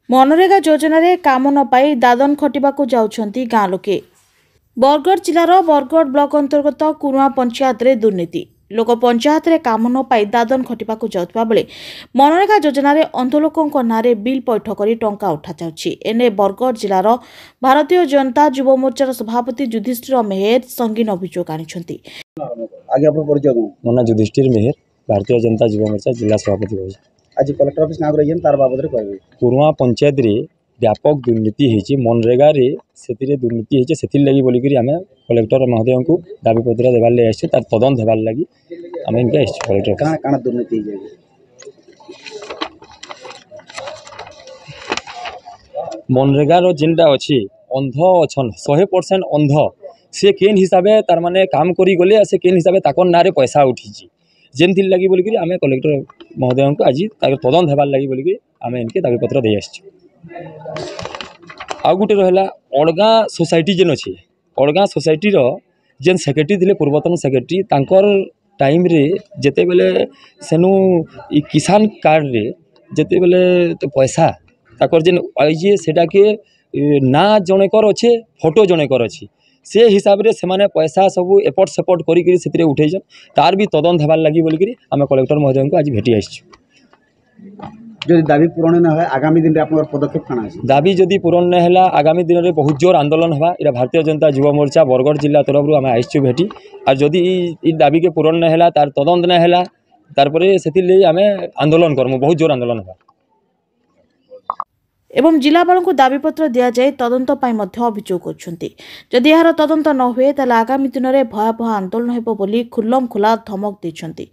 मनरेगा योजन काम न पाई दादन खटिबाकू जाउछंती गाँ लोके। बरगढ़ जिलार बरगढ़ ब्लॉक अंतर्गत कुरुआ पंचायत रे दुर्नीति लोक पंचायत रे काम न पाई दादन खटिबाकू जाउतबा बेले मनरेगा योजन अंध लोकंक नारे बिल पैठ करी टंका उठा जाउछि। एने बरगढ़ जिलार भारतीय जनता युव मोर्चार सभापति युधिष्ठिर मेहर संगीन अभियोग आनिछंती। आगे आपन परिचय दो। मोना युधिष्ठिर मेहर भारतीय जनता युव मोर्चा जिला सभापति होय। आज कलेक्टर ऑफिस ना रहियन तार बाबद रे कहबे। कुरुआ पंचायत रे व्यापक दुर्नीति हेछि। मनरेगा रे सेतिरे दुर्नीति हेछि। सेतिल लागि बोली करी हमें कलेक्टर महोदय को दाबी पत्र देबार ले आछे। तार तदंत हेबार लागि हमें इनके आछे। कलेक्टर काना दुर्नीति हे मनरेगा रो जिनटा अछि अंध अछन 100% अंध से केन हिसाबे तार माने काम करी गले से केन हिसाबे ताकन नारे पैसा उठीछि जेनथिल लागि बोली करी हमें कलेक्टर महोदय को आज तार तदंत हेबार लागि बोली करी हमें इनके दाबी पत्र दे आछे। आ गुटे रहला अड़गा सोसाइटी जेन अछि अड़गा सोसाइटी रो जेन सेक्रेटरी थिले पूर्वतन सेक्रेटरी तांकर टाइम रे जेते बेले सेनु ई किसान कार्ड रे जेते बेले तो पैसा ताकर जेन आइजे सेटा के ना जणेकर अच्छे फोटो जणेकर अच्छी से हिसाब रे से माने पैसा सब एपट सेपट करी से उठे तार भी तदंत हेबार लगी बोलिकी आम कलेक्टर महोदय को आज भेटी आसी। जो दाबी पूरण न है आगामी दिन रे आपन पदक्षेप काना अछि। दाबी जदि पूरण न हैला आगामी दिन रे बहुत जोर आंदोलन हवा। इरा भारतीय जनता युव मोर्चा बरगढ़ जिला तरफ आम आसचु भेटी और जदि ई दाबी के पूरण न हैला तार तदंत न हैला तार परे सेति ले आम आंदोलन करमु बहुत जोर आंदोलन हवा। एवं जिलापाल को दाबीपत्र दि जाए तदंत पाई मध्य अभियोग करछंती। जदि यार तदंत न हुए ताले आगामी दिन में भयावह आंदोलन हेबो बोली खुल्लम खुला धमक दैछंती।